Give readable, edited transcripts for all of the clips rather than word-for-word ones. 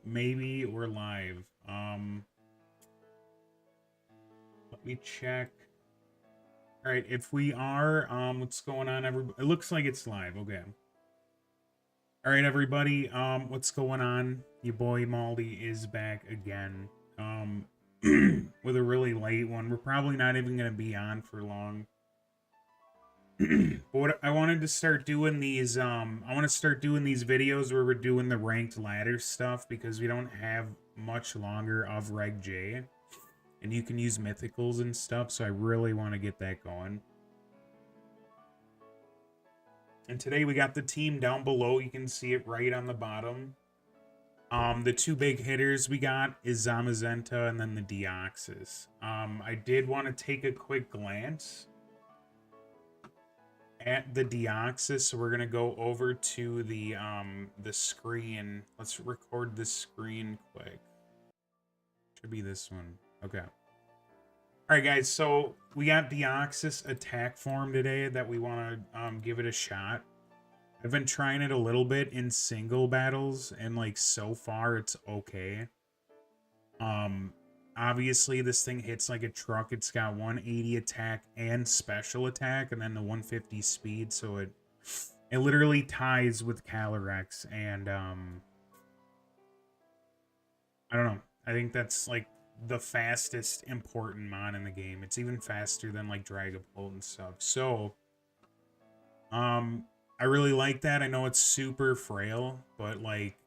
maybe we're live. Let me check. All right, if we are, what's going on, everybody? It looks like it's live. Okay. All right, everybody. What's going on? Your boy Maldi is back again. With a really late one. We're probably not even gonna be on for long. But what I wanted to start doing these, I want to start doing these videos where we're doing the ranked ladder stuff because we don't have much longer of Reg J. And you can use mythicals and stuff, so I really want to get that going. And today we got the team down below. You can see it right on the bottom. The two big hitters we got is Zamazenta and then the Deoxys. I did want to take a quick glance at the Deoxys, so we're gonna go over to the screen. Let's record the screen quick. Should be this one. Okay. Alright guys, so we got Deoxys attack form today that we want to give it a shot. I've been trying it a little bit in single battles, and like so far it's okay. Obviously this thing hits like a truck. It's got 180 attack and special attack, and then the 150 speed, so it literally ties with Calyrex, and I don't know. I think that's like the fastest important mon in the game. It's even faster than like Dragapult and stuff. So I really like that. I know it's super frail, but like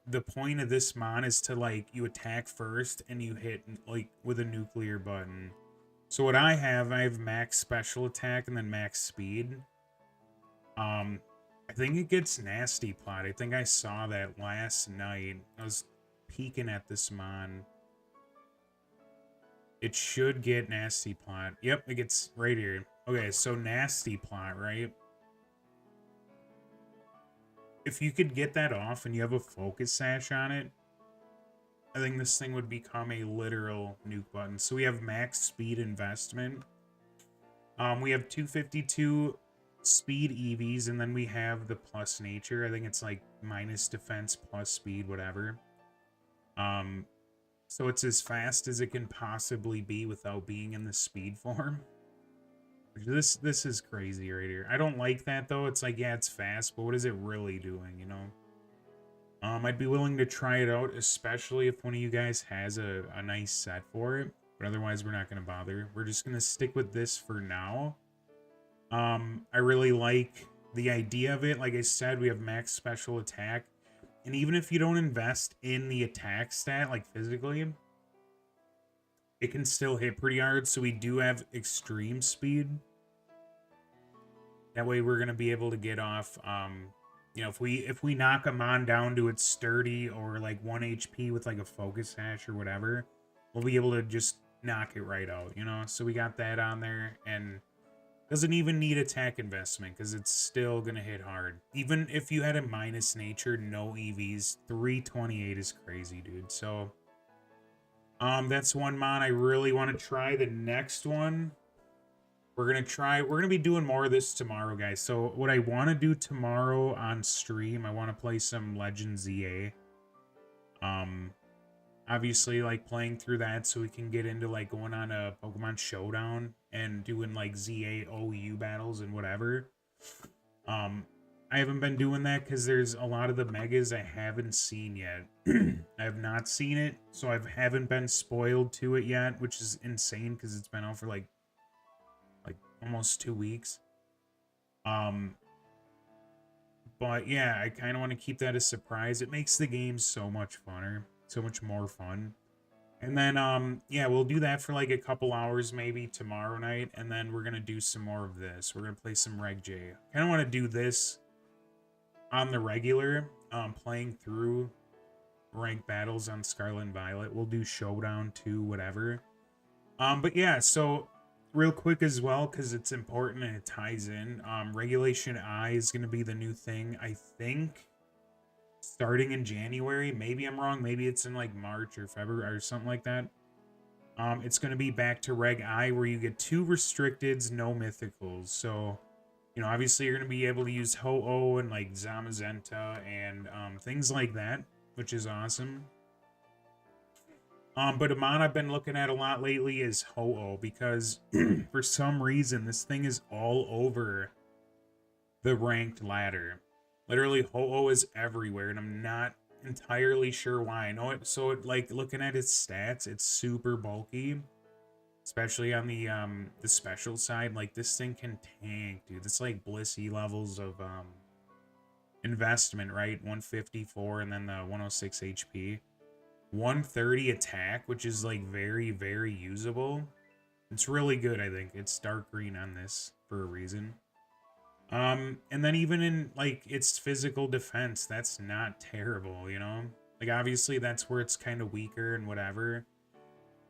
the point of this mon is to like you attack first and you hit like with a nuclear button. So what I have max special attack and then max speed. I think it gets nasty plot. I think I saw that last night. I was peeking at this mon. It should get nasty plot. Yep, it gets right here. Okay, so nasty plot, right? If you could get that off and you have a focus sash on it, I think this thing would become a literal nuke button. So we have max speed investment. We have 252 speed EVs, and then we have the plus nature. I think it's like minus defense plus speed, whatever. So it's as fast as it can possibly be without being in the speed form. This is crazy right here. I don't like that though. It's like, yeah, it's fast, but what is it really doing, you know? I'd be willing to try it out, especially if one of you guys has a nice set for it. But otherwise, we're not going to bother. We're just going to stick with this for now. I really like the idea of it. Like I said, we have max special attack. And even if you don't invest in the attack stat, like physically, it can still hit pretty hard. So we do have extreme speed. That way we're going to be able to get off, you know, if we knock a mon down to its sturdy or like 1 HP with like a focus sash or whatever, we'll be able to just knock it right out, you know? So we got that on there, and doesn't even need attack investment because it's still going to hit hard. Even if you had a minus nature, no EVs, 328 is crazy, dude. So, that's one mon I really want to try. The next one, we're going to be doing more of this tomorrow, guys. So what I want to do tomorrow on stream, I want to play some legendsz-a. Obviously, like, playing through that so we can get into, like, going on a Pokemon Showdown and doing, like, ZA OU battles and whatever. I haven't been doing that because there's a lot of the Megas I haven't seen yet. I have not seen it, so I haven't been spoiled to it yet, which is insane because it's been out for, like almost 2 weeks. But yeah, I kind of want to keep that a surprise. It makes the game so much funner. So much more fun. And then, yeah, we'll do that for like a couple hours maybe tomorrow night, and then we're going to do some more of this. We're going to play some Reg J. I kind of want to do this on the regular, playing through ranked battles on Scarlet and Violet. We'll do Showdown too, whatever. But yeah, so real quick as well, because it's important and it ties in, Regulation I is going to be the new thing, I think, starting in January. Maybe I'm wrong. Maybe it's in like March or February or something like that. It's going to be back to Reg I, where you get 2 restricteds, no mythicals. So, you know, obviously you're going to be able to use Ho-Oh and like Zamazenta and things like that, which is awesome. But a mon I've been looking at a lot lately is Ho-Oh, because for some reason this thing is all over the ranked ladder. Literally, Ho-Oh is everywhere, and I'm not entirely sure why. I know it, so it, like, looking at its stats, it's super bulky, especially on the special side. Like, this thing can tank, dude. It's like Blissey levels of investment, right? 154 and then the 106 HP. 130 attack, which is like very, very usable. It's really good, I think. It's dark green on this for a reason. And then even in like its physical defense, that's not terrible, you know? Like obviously that's where it's kind of weaker and whatever.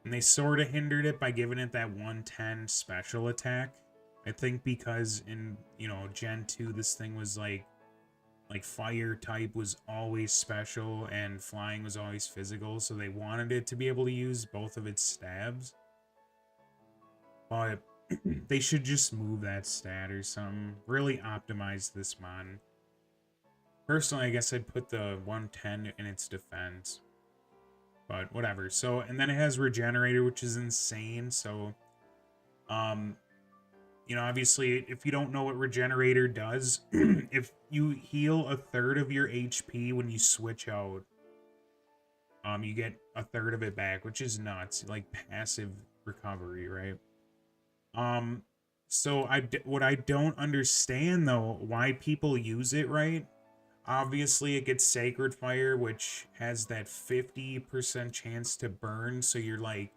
And they sort of hindered it by giving it that 110 special attack. I think because in, you know, Gen 2 this thing was like fire type was always special and flying was always physical, so they wanted it to be able to use both of its stabs. But they should just move that stat or something. Really optimize this mon. Personally, I guess I'd put the 110 in its defense. But whatever. So, and then it has Regenerator, which is insane. So, you know, obviously, if you don't know what Regenerator does, if you heal a third of your HP when you switch out, you get a third of it back, which is nuts. Like passive recovery, right? So what I don't understand though, why people use it, right? Obviously, it gets Sacred Fire, which has that 50% chance to burn. So you're like,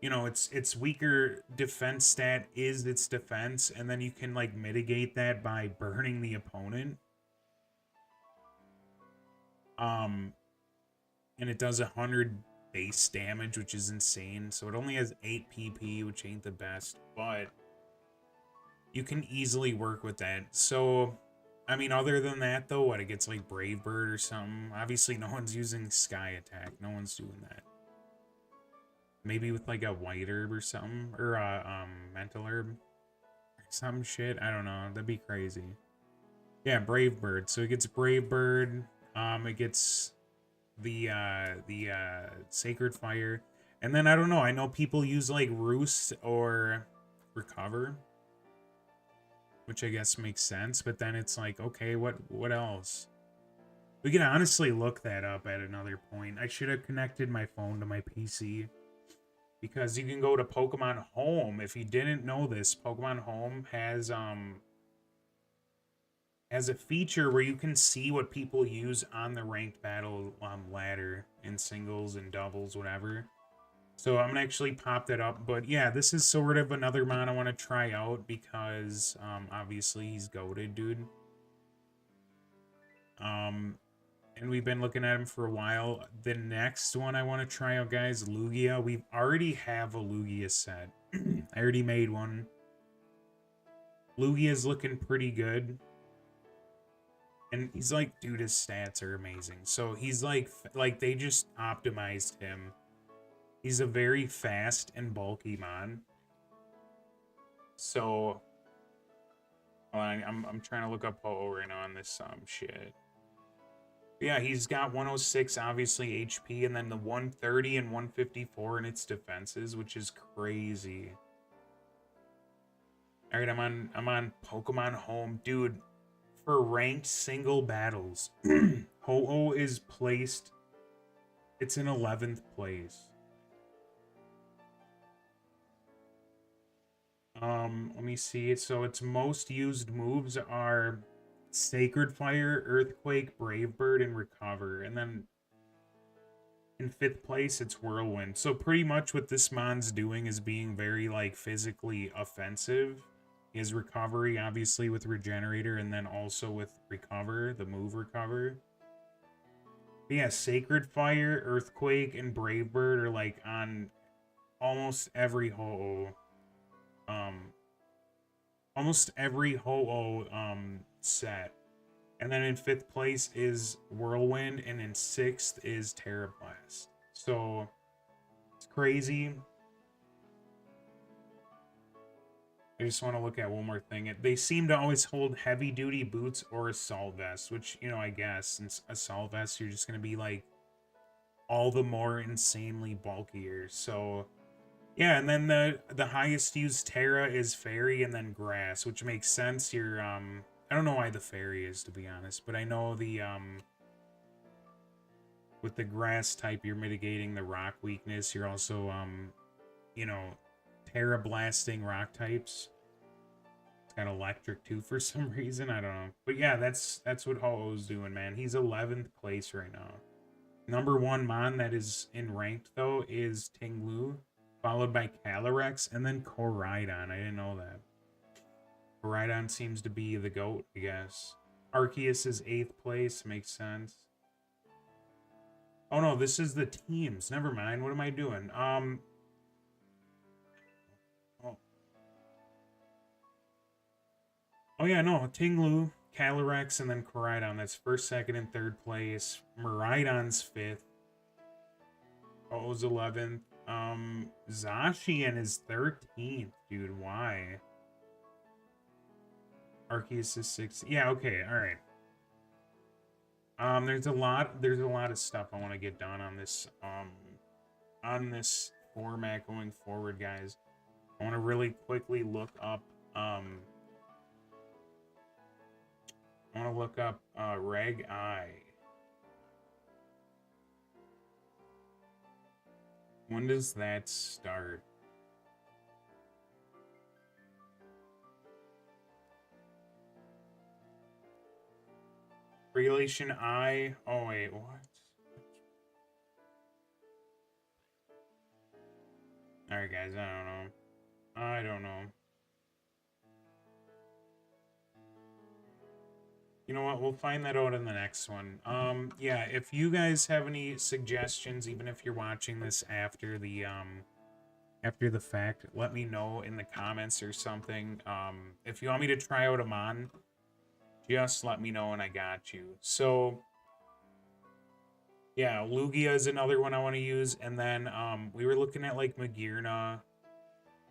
you know, its weaker defense stat is its defense, and then you can like mitigate that by burning the opponent. And it does 100 base damage, which is insane. So it only has 8 PP, which ain't the best, but you can easily work with that. So, I mean, other than that, though, what, it gets like Brave Bird or something? Obviously, no one's using Sky Attack. No one's doing that. Maybe with like a White Herb or something, or a Mental Herb, or some shit. I don't know. That'd be crazy. Yeah, Brave Bird. So it gets Brave Bird. It gets the Sacred Fire, and then I don't know. I know people use like Roost or Recover, which I guess makes sense. But then it's like, okay, what else? We can honestly look that up at another point. I should have connected my phone to my PC, because you can go to Pokemon Home. If you didn't know this, Pokemon Home has a feature where you can see what people use on the ranked battle ladder in singles and doubles, whatever. So I'm gonna actually pop that up. But yeah, this is sort of another mon I want to try out because obviously he's goated, dude. And we've been looking at him for a while. The next one I want to try out, guys, Lugia. We already have a Lugia set. I already made one. Lugia's looking pretty good. And he's like, dude, his stats are amazing. So he's like they just optimized him. He's a very fast and bulky mon. So I'm trying to look up Ho-Oh right now on this shit. Yeah, he's got 106 obviously HP, and then the 130 and 154 in its defenses, which is crazy. All right, I'm on Pokemon Home, dude. For ranked single battles, Ho-Oh is placed. It's in 11th place. Let me see. So its most used moves are Sacred Fire, Earthquake, Brave Bird, and Recover. And then in 5th place, it's Whirlwind. So pretty much what this mon's doing is being very like physically offensive. He has Recovery, obviously, with Regenerator, and then also with Recover, the move Recover. But yeah, Sacred Fire, Earthquake, and Brave Bird are like on almost every Ho-Oh. Almost every Ho-Oh set. And then in 5th place is Whirlwind, and in 6th is Terra Blast. So it's crazy. I just want to look at one more thing. They seem to always hold heavy duty boots or assault vest, which, you know, I guess since assault vest, you're just going to be like all the more insanely bulkier. So yeah, and then the highest used Terra is Fairy and then Grass, which makes sense. You're I don't know why the Fairy is, to be honest, but I know the with the Grass type you're mitigating the rock weakness. You're also you know, Terra blasting rock types. It's got electric too for some reason, I don't know. But yeah, that's what Ho-Oh's doing, man. He's 11th place right now. Number 1 Mon that is in ranked though is Tinglu, followed by Calyrex, and then Koraidon. I didn't know that. Koraidon seems to be the GOAT, I guess. Arceus is 8th place, makes sense. Oh no, this is the teams. Never mind. What am I doing? Oh. Oh yeah, no, Tinglu, Calyrex, and then Koraidon. That's 1st, 2nd, and 3rd place. Miraidon's 5th. Oh-Oh's 11th. Zacian is 13th, dude. Why? Arceus is 6th. Yeah, okay, alright. There's a lot of stuff I want to get done on this format going forward, guys. I want to really quickly look up Reg I. When does that start? Regulation I. Oh wait, what? Alright guys, I don't know. You know what? We'll find that out in the next one. Yeah, if you guys have any suggestions, even if you're watching this after the fact, let me know in the comments or something. If you want me to try out a Mon, just let me know and I got you. So yeah, Lugia is another one I want to use, and then we were looking at like Magearna.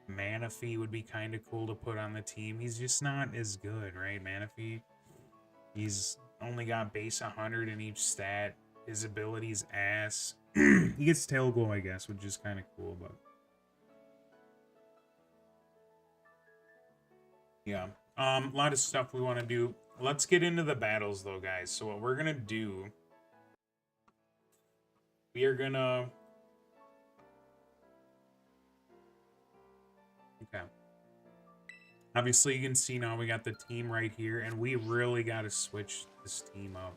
Manaphy would be kind of cool to put on the team. He's just not as good, right? Manaphy. He's only got base 100 in each stat. His ability's ass. He gets Tail Glow, I guess, which is kind of cool, but yeah. A lot of stuff we want to do. Let's get into the battles, though, guys. So what we're gonna do, we are gonna. Okay. Obviously, you can see now we got the team right here, and we really got to switch this team up.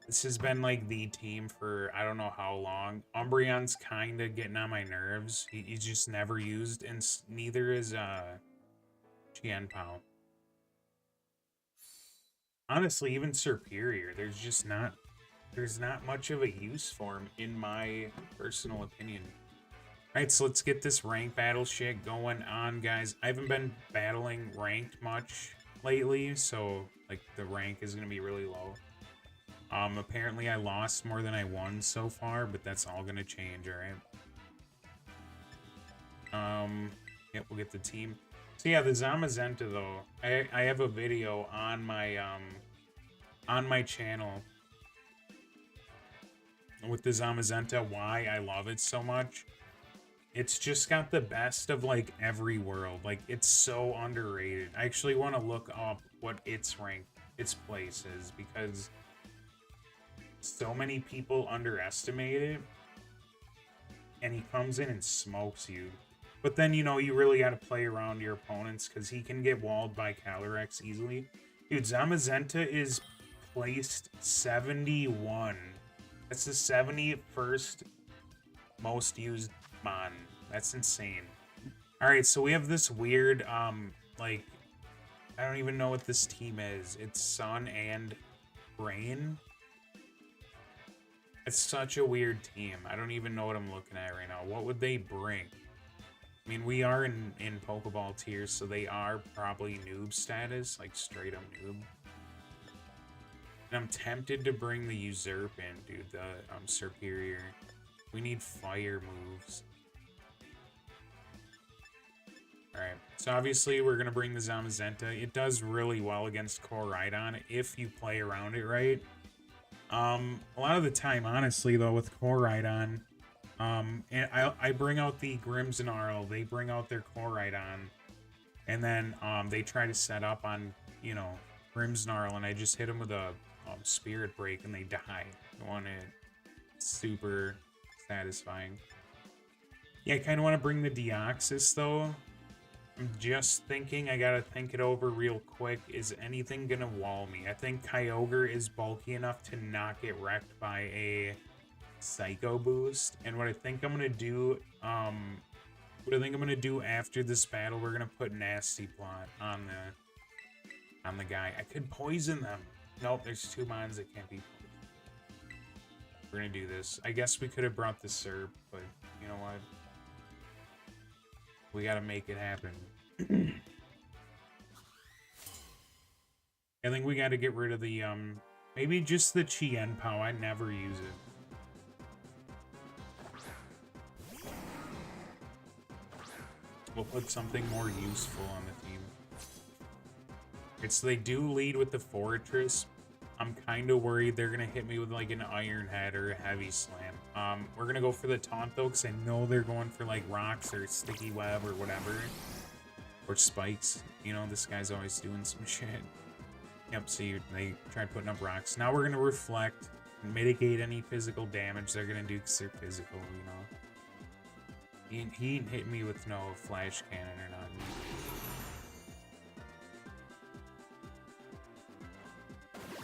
This has been like the team for I don't know how long. Umbreon's kind of getting on my nerves. He's just never used, and neither is Tianpao. Honestly, even Superior, there's not much of a use for him, in my personal opinion. Alright, so let's get this rank battle shit going on, guys. I haven't been battling ranked much lately, so, like, the rank is going to be really low. Apparently I lost more than I won so far, but that's all going to change, alright? Yep, we'll get the team. So yeah, the Zamazenta, though, I have a video on my channel with the Zamazenta, why I love it so much. It's just got the best of, like, every world. Like, it's so underrated. I actually want to look up what its rank, its place is, because so many people underestimate it, and he comes in and smokes you. But then, you know, you really got to play around your opponents, because he can get walled by Calyrex easily. Dude, Zamazenta is placed 71. That's the 71st most used Mon. That's insane. Alright, so we have this weird, like, I don't even know what this team is. It's Sun and Rain. It's such a weird team. I don't even know what I'm looking at right now. What would they bring? I mean, we are in Pokeball tiers, so they are probably noob status, like straight up noob. And I'm tempted to bring the Usurp in, dude, the Superior. We need fire moves. Alright, so obviously we're going to bring the Zamazenta. It does really well against Koraidon if you play around it right. A lot of the time, honestly, though, with Core Rhydon, and I bring out the Grimmsnarl, they bring out their Core Rhydon, and then they try to set up on, you know, Grimmsnarl, and I just hit them with a Spirit Break, and they die. One hit. Super satisfying. Yeah, I kind of want to bring the Deoxys, though. I'm just thinking, I gotta think it over real quick. Is anything gonna wall me? I think Kyogre is bulky enough to not get wrecked by a Psycho Boost. And what I think I'm gonna do, after this battle, we're gonna put Nasty Plot on the guy. I could poison them. Nope, there's 2 mons that can't be poisoned. We're gonna do this. I guess we could have brought the Serp, but you know what? We gotta make it happen. I think we gotta get rid of the, maybe just the Chien Pao. I never use it. We'll put something more useful on the team. It's, they do lead with the Fortress. I'm kind of worried they're going to hit me with like an Iron Head or a Heavy Slam. We're going to go for the Taunt though, because I know they're going for like Rocks or Sticky Web or whatever. Or Spikes. You know, this guy's always doing some shit. Yep, see, they tried putting up Rocks. Now we're going to Reflect, mitigate any physical damage they're going to do because they're physical, you know. He hit me with no Flash Cannon or nothing.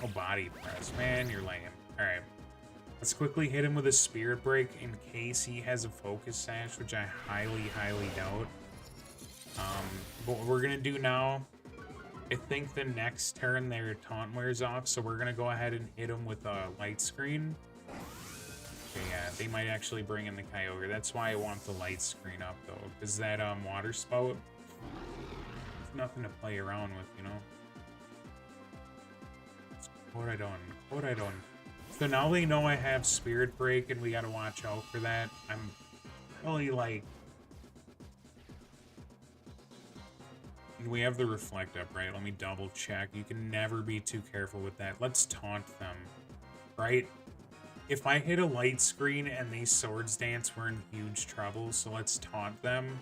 Oh, Body Press. Man, you're lame. Alright. Let's quickly hit him with a Spirit Break in case he has a Focus Sash, which I highly, highly doubt. But what we're going to do now, I think the next turn their Taunt wears off, so we're going to go ahead and hit him with a Light Screen. Okay, yeah, they might actually bring in the Kyogre. That's why I want the Light Screen up, though, because that Water Spout, it's nothing to play around with, you know? What I done? So now they know I have Spirit Break and we gotta watch out for that. I'm really like... We have the Reflect up, right? Let me double check. You can never be too careful with that. Let's taunt them, right? If I hit a Light Screen and they Swords Dance, we're in huge trouble, so let's taunt them.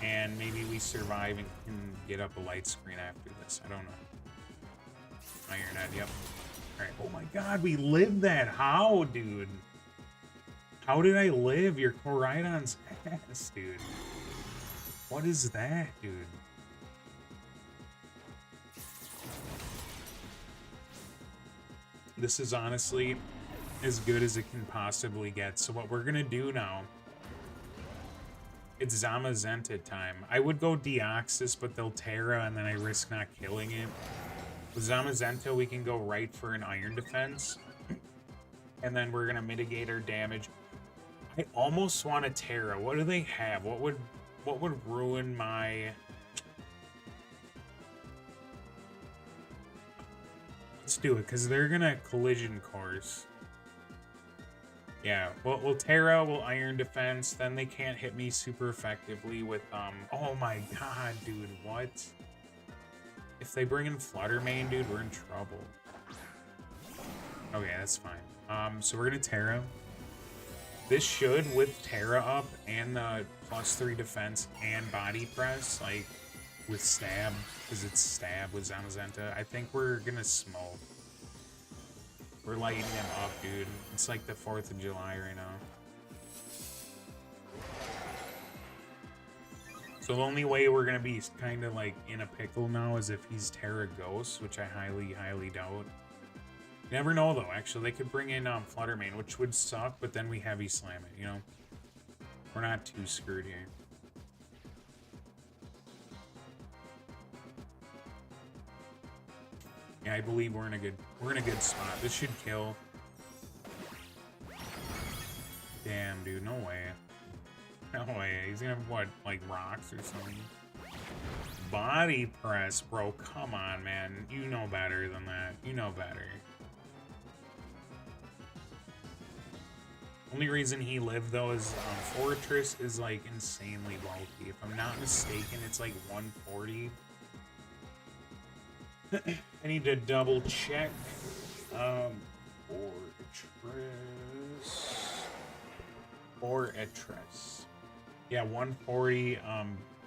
And maybe we survive and can get up a Light Screen after this. I don't know. Iron Head, yep. Alright, oh my god, we lived that! How, dude? How did I live your Koraidon's ass, dude? What is that, dude? This is honestly as good as it can possibly get. So what we're gonna do now, it's Zamazenta time. I would go Deoxys, but they'll Terra, and then I risk not killing it. With Zamazenta, we can go right for an Iron Defense, and then we're gonna mitigate our damage. I almost want a Terra. What do they have? What would ruin my... Let's do it, because they're gonna Collision Course. Yeah, we'll Terra, we'll Iron Defense, then they can't hit me super effectively with, oh my god, dude, what? If they bring in Flutter Mane, dude, we're in trouble. Okay, that's fine. So we're gonna Terra. This should, with Terra up and the +3 defense and Body Press, like, with Stab, because it's Stab with Zamazenta, I think we're gonna smoke. We're lighting them up, dude. It's like the 4th of July right now. So the only way we're gonna be kind of like in a pickle now is if he's Terra Ghost, which I highly, highly doubt. You never know though, actually. They could bring in Flutter Mane, which would suck, but then we Heavy Slam it, you know? We're not too screwed here. Yeah, I believe we're in a good spot. This should kill. Damn, dude, no way. No way. He's gonna have, what, like Rocks or something? Body Press, bro. Come on, man. You know better than that. You know better. Only reason he lived, though, is Fortress is, like, insanely bulky. If I'm not mistaken, it's, like, 140. I need to double check. Fortress. Fortress. Yeah, 140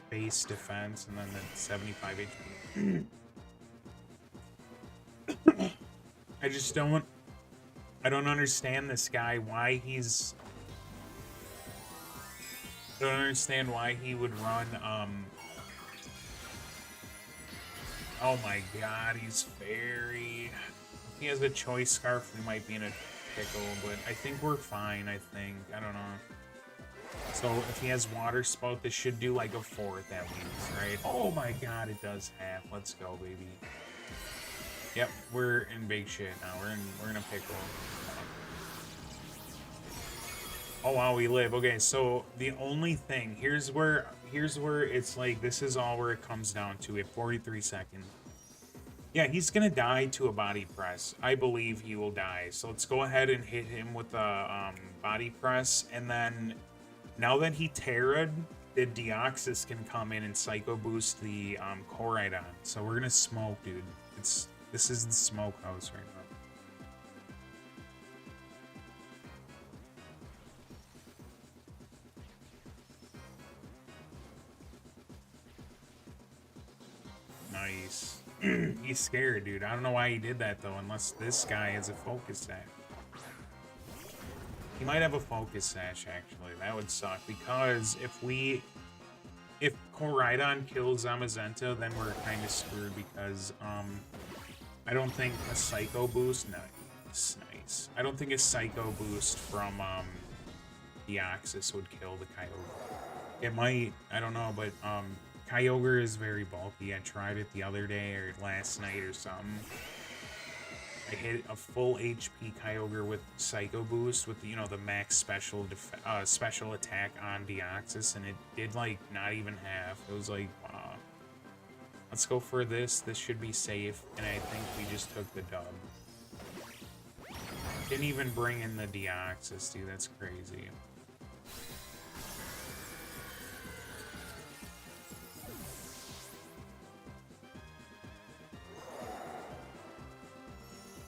base defense and then the 75 HP. I just don't understand this guy, why he's I don't understand why he would run oh my god, he's fairy. If he has a choice scarf, we might be in a pickle, but I think we're fine, I don't know. So if he has water spout, this should do like a 4th at least, right? Oh my god, it does half. Let's go, baby. Yep, we're in big shit now. We're in a pickle. Oh wow, we live. Okay, so the only thing, here's where it's like, this is all where it comes down to at 43 seconds. Yeah, he's gonna die to a body press. I believe he will die. So let's go ahead and hit him with a body press, and then now that he Terra'd, the Deoxys can come in and Psycho Boost the Koraidon. So we're gonna smoke, dude. This is the smoke house right now. Nice. He's scared, dude. I don't know why he did that, though, unless this guy has a focus sash. He might have a focus sash, actually. That would suck, because if Koraidon kills Zamazenta, then we're kind of screwed, because, I don't think a Psycho Boost... Nice. I don't think a Psycho Boost from, Deoxys would kill the Kyogre. It might, I don't know, but, Kyogre is very bulky. I tried it the other day or last night or something. I hit a full HP Kyogre with Psycho Boost with, you know, the max special attack on Deoxys, and it did, like, not even half. It was like, wow. Let's go for this. This should be safe, and I think we just took the dub. Didn't even bring in the Deoxys, dude. That's crazy.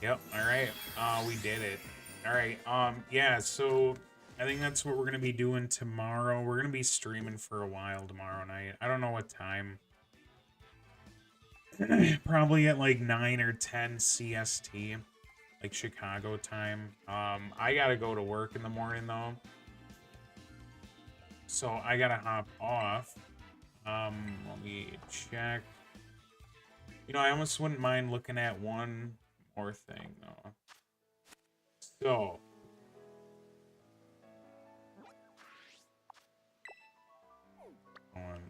Yep, alright. We did it. Alright, yeah, so I think that's what we're gonna be doing tomorrow. We're gonna be streaming for a while tomorrow night. I don't know what time. Probably at like 9 or 10 CST, like Chicago time. I gotta go to work in the morning though, so I gotta hop off. Let me check. You know, I almost wouldn't mind looking at one more thing though. So I want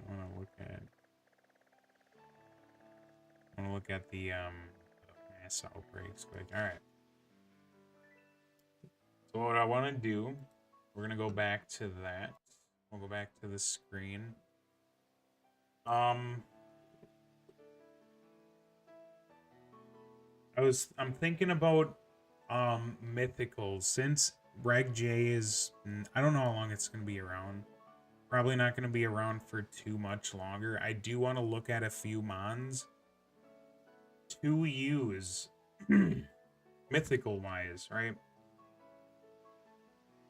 to look at the mass outbreaks quick. All right. So what I want to do, we're gonna go back to that. We'll go back to the screen. I'm thinking about mythicals, since Reg J is, I don't know how long it's gonna be around. Probably not gonna be around for too much longer. I do want to look at a few mons to use mythical wise, right?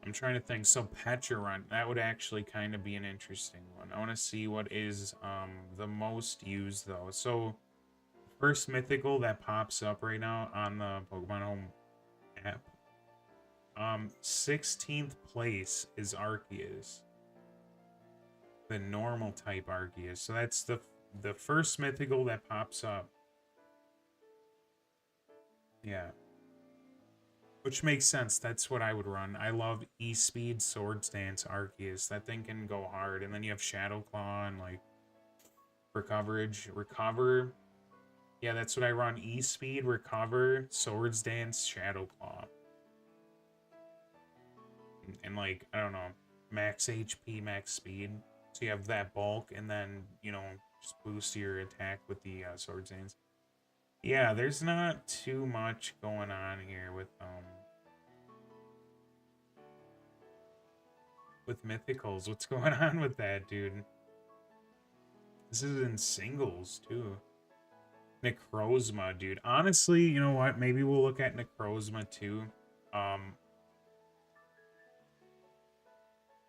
I'm trying to think. So Pecharunt, that would actually kind of be an interesting one. I want to see what is the most used though. So first mythical that pops up right now on the Pokemon Home app. 16th place is Arceus. The normal type Arceus. So that's the first mythical that pops up. Yeah. Which makes sense. That's what I would run. I love E-Speed, Swords Dance, Arceus. That thing can go hard. And then you have Shadow Claw and, like, for coverage. Recover. Yeah, that's what I run. E-Speed, Recover, Swords Dance, Shadow Claw. And, like, I don't know, max HP, max speed. So you have that bulk, and then, you know, just boost your attack with the Swords Dance. Yeah, there's not too much going on here with mythicals. What's going on with that, dude? This is in singles too. Necrozma, dude. Honestly, you know what? Maybe we'll look at Necrozma too.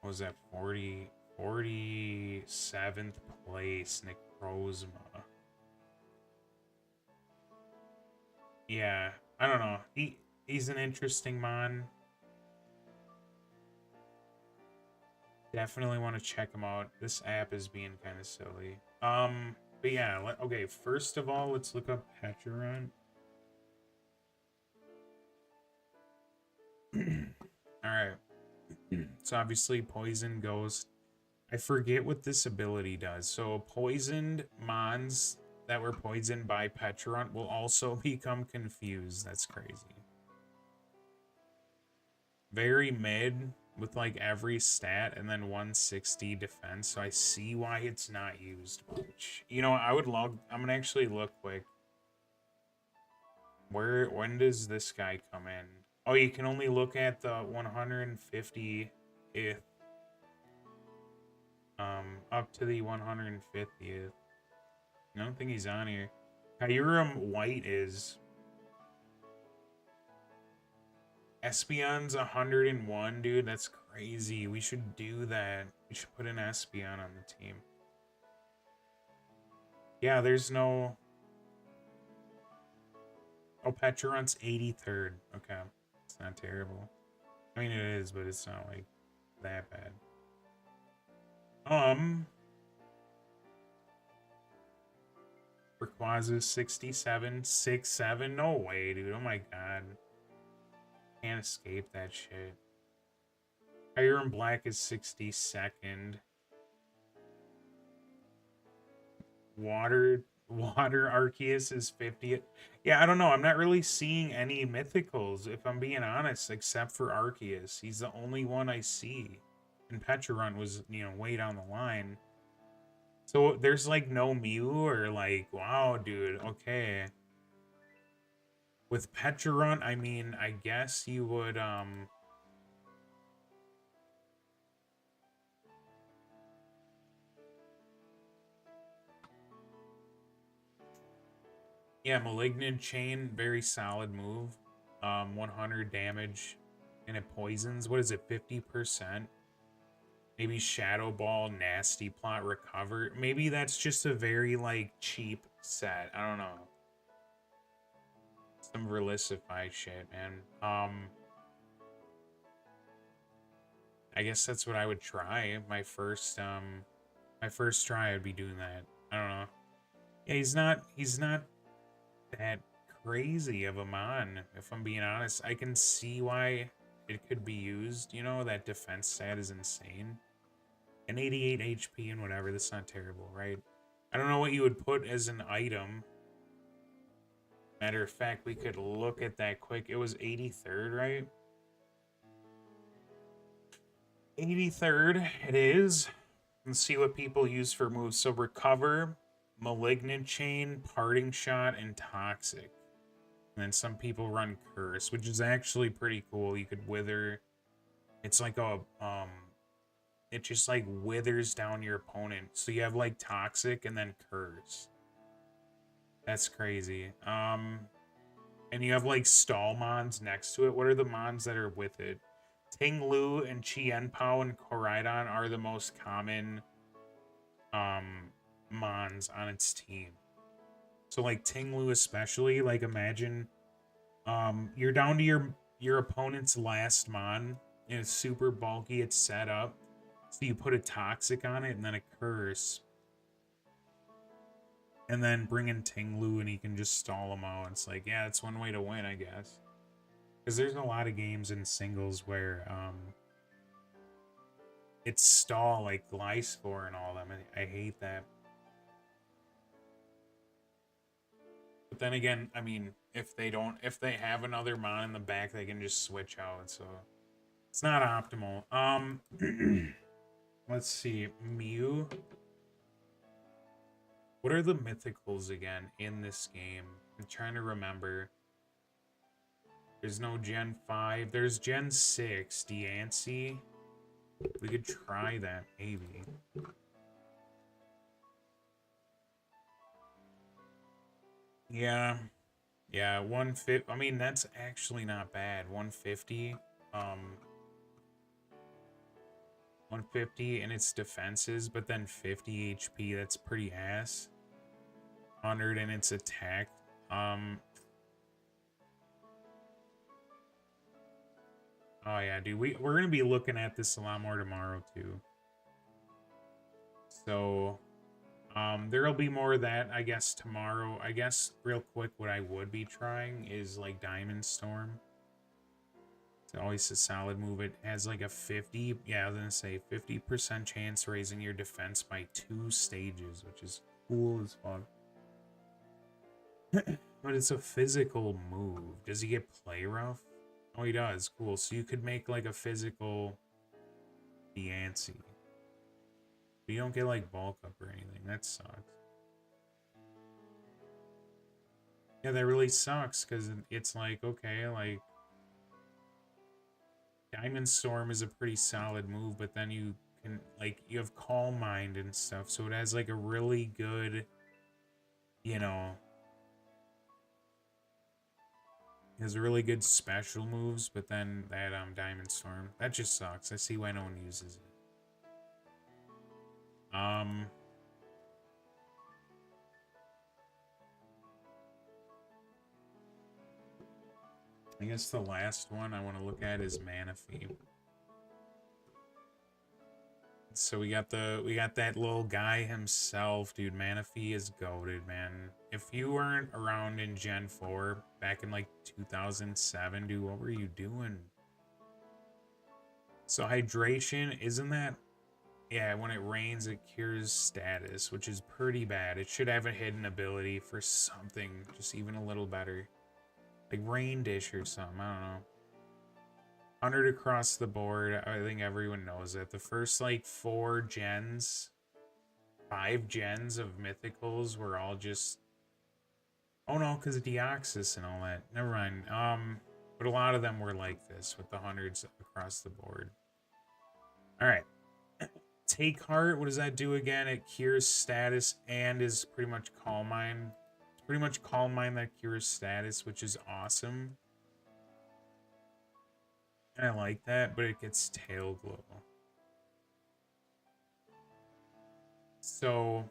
What was that? 47th place, Necrozma. Yeah, I don't know. He's an interesting mon. Definitely want to check him out. This app is being kind of silly. But yeah, okay, first of all, let's look up Pecharon. Alright. It's obviously Poison Ghost. I forget what this ability does. So poisoned mons that were poisoned by Pecharon will also become confused. That's crazy. Very mid with like every stat and then 160 defense. So I see why it's not used much. You know, I would log. I'm gonna actually look quick. When does this guy come in? Oh, you can only look at the 150th. Up to the 150th. I don't think he's on here. Kyurem White is. Espeon's 101, dude. That's crazy. We should do that. We should put an Espeon on the team. Yeah, there's no... Oh, Pecharon's 83rd. Okay. It's not terrible. I mean, it is, but it's not, like, that bad. Rayquaza 67, 6'7". No way, dude. Oh my god. Can't escape that shit. Kyurem Black is 62nd. Water Arceus is 50th. Yeah, I don't know. I'm not really seeing any mythicals, if I'm being honest, except for Arceus. He's the only one I see. And Pecharon was, you know, way down the line. So there's like no Mew or like, wow, dude, okay. With Pecharon, I mean, I guess you would, yeah, Malignant Chain, very solid move. 100 damage, and it poisons. What is it, 50%? Maybe Shadow Ball, Nasty Plot, Recover. Maybe that's just a very, like, cheap set. I don't know. Some Relisify shit, man. I guess that's what I would try. My first try, I'd be doing that. I don't know. Yeah, he's not that crazy of a mon, if I'm being honest. I can see why it could be used, you know, that defense stat is insane. And 88 HP and whatever, that's not terrible, right? I don't know what you would put as an item. Matter of fact, we could look at that quick. It was 83rd, right? 83rd, it is. Let's see what people use for moves. So Recover, Malignant Chain, Parting Shot, and Toxic. And then some people run Curse, which is actually pretty cool. You could Wither. It's like a, it just like withers down your opponent. So you have like Toxic and then Curse. That's crazy. And you have like Stall Mons next to it. What are the Mons that are with it? Ting Lu and Chien-Pao and Koraidon are the most common Mons on its team. So like Ting Lu especially, like imagine you're down to your opponent's last Mon, and it's super bulky, it's set up. So you put a Toxic on it and then a Curse. And then bring in Ting Lu and he can just stall them out. It's like, yeah, it's one way to win, I guess. Because there's a lot of games in singles where it's stall like Gliscor and all them. I hate that. But then again, I mean, if they have another Mon in the back, they can just switch out. So it's not optimal. Let's see, Mew. What are the mythicals again in this game? I'm trying to remember. There's no Gen 5. There's Gen 6, Diancie. We could try that, maybe. Yeah. Yeah, 150. I mean, that's actually not bad. 150. 150 in its defenses, but then 50 HP. That's pretty ass. 100 in its attack. Um. Oh yeah, dude. We're gonna be looking at this a lot more tomorrow too. So, there'll be more of that, I guess, tomorrow. I guess real quick, what I would be trying is like Diamond Storm. It's always a solid move. It has like a 50, yeah, I was gonna say 50% chance raising your defense by 2 stages, which is cool as fuck. But it's a physical move. Does he get play rough? Oh, he does. Cool. So you could make like a physical Yancey. But you don't get like bulk up or anything. That sucks. Yeah, that really sucks because it's like, okay, like Diamond Storm is a pretty solid move, but then you can like you have Calm Mind and stuff, so it has like a really good, you know, it has really good special moves, but then that Diamond Storm, that just sucks. I see why no one uses it. I guess the last one I want to look at is Manaphy. So we got that little guy himself, dude. Manaphy is goated, man. If you weren't around in Gen 4 back in like 2007, dude, what were you doing? So hydration, isn't that? Yeah, when it rains, it cures status, which is pretty bad. It should have a hidden ability for something just even a little better. Like Rain Dish or something, I don't know. 100 across the board. I think everyone knows that. The first like 5 gens of mythicals were all just, oh no, because of Deoxys and all that. Never mind. But a lot of them were like this with the hundreds across the board. All right. Take Heart. What does that do again? It cures status and is pretty much Calm Mind. It's pretty much Calm Mind that cures status, which is awesome. And I like that, but it gets Tail Glow. So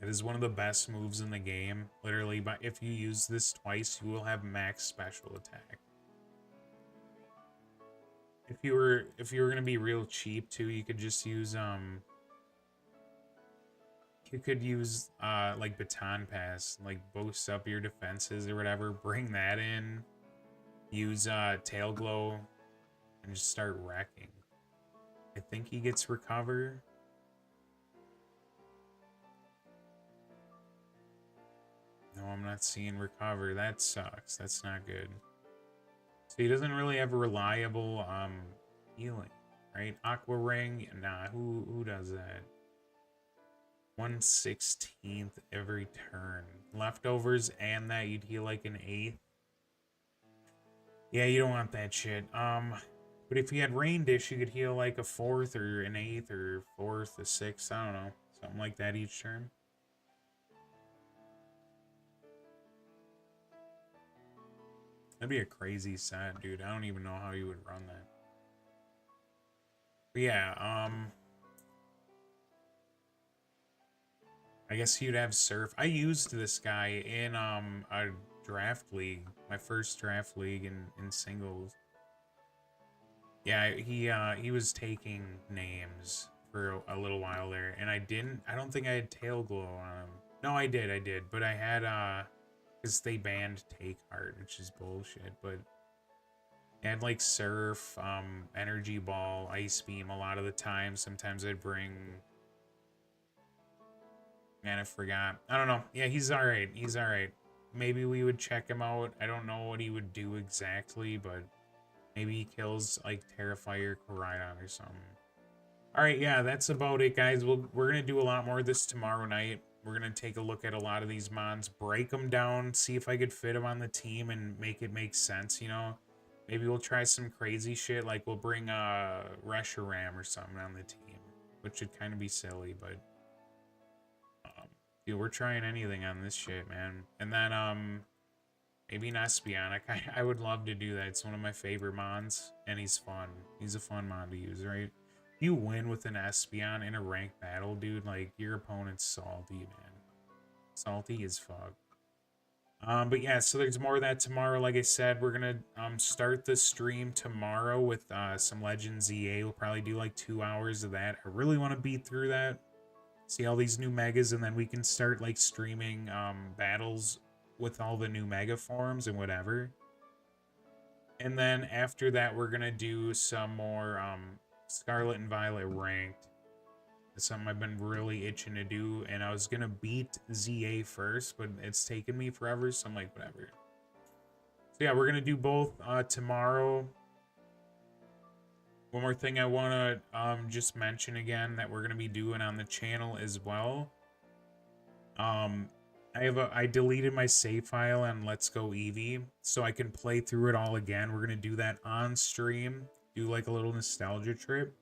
it is one of the best moves in the game. Literally, but if you use this twice, you will have max special attack. If you were gonna be real cheap too, you could just use you could use like Baton Pass, like boost up your defenses or whatever, bring that in, use Tail Glow, and just start wrecking. I think he gets Recover. No, I'm not seeing Recover. That sucks. That's not good. So he doesn't really have a reliable healing, right? Aqua Ring, nah, who does that? 1/16 every turn. Leftovers and that you'd heal like an 1/8. Yeah, you don't want that shit. But if you had Rain Dish, you could heal like a 4th or an 1/8 or 4th, a 6th, I don't know. Something like that each turn. That'd be a crazy set, dude. I don't even know how you would run that. But yeah, I guess you'd have Surf. I used this guy in a draft league, my first draft league in singles. Yeah, he was taking names for a little while there, and I don't think I had Tail Glow on him. No, I did, but I had because they banned Take Heart, which is bullshit, but I had like Surf, Energy Ball, Ice Beam a lot of the time. Sometimes I'd bring, man, I forgot. I don't know. Yeah, he's alright. He's alright. Maybe we would check him out. I don't know what he would do exactly, but maybe he kills like Terrifier, Koraidon or something. Alright, yeah, that's about it, guys. We're going to do a lot more of this tomorrow night. We're going to take a look at a lot of these mons, break them down, see if I could fit them on the team and make it make sense, you know? Maybe we'll try some crazy shit, like we'll bring Reshiram or something on the team, which would kind of be silly, but Dude, we're trying anything on this shit, man. And then, maybe an Espionic. I would love to do that. It's one of my favorite mons, and he's fun. He's a fun mon to use, right? If you win with an Espion in a ranked battle, dude, like, your opponent's salty, man. Salty as fuck. But yeah, so there's more of that tomorrow. Like I said, we're gonna start the stream tomorrow with some legendsz-a. We'll probably do like 2 hours of that. I really want to beat through that, see all these new megas, and then we can start like streaming battles with all the new mega forms and whatever. And then after that, we're gonna do some more Scarlet and Violet ranked. It's something I've been really itching to do, and I was gonna beat ZA first, but it's taken me forever, so I'm like, whatever. So yeah, we're gonna do both tomorrow. One more thing I wanna just mention again that we're gonna be doing on the channel as well. I deleted my save file on Let's Go Eevee, so I can play through it all again. We're gonna do that on stream, do like a little nostalgia trip.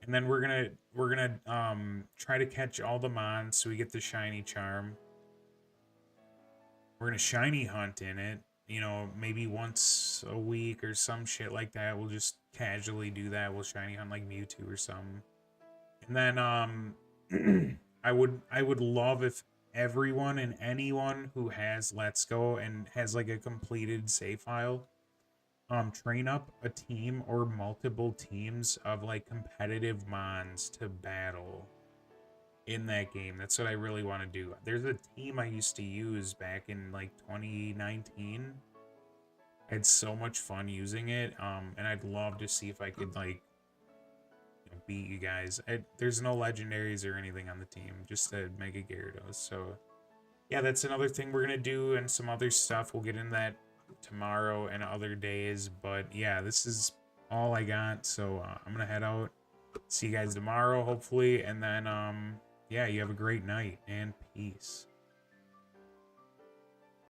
And then we're gonna try to catch all the mons so we get the shiny charm. We're gonna shiny hunt in it, you know, maybe once a week or some shit like that. We'll just casually do that. We'll shiny hunt like Mewtwo or something. And then I would love if everyone and anyone who has Let's Go and has like a completed save file, train up a team or multiple teams of like competitive mons to battle in that game. That's what I really want to do. There's a team I used to use back in like 2019. I had so much fun using it, and I'd love to see if I could like, you know, beat you guys. There's no legendaries or anything on the team, just a Mega Gyarados. So yeah, that's another thing we're gonna do, and some other stuff. We'll get in that tomorrow and other days, but yeah, this is all I got, so I'm gonna head out, see you guys tomorrow hopefully, and then yeah, you have a great night and peace.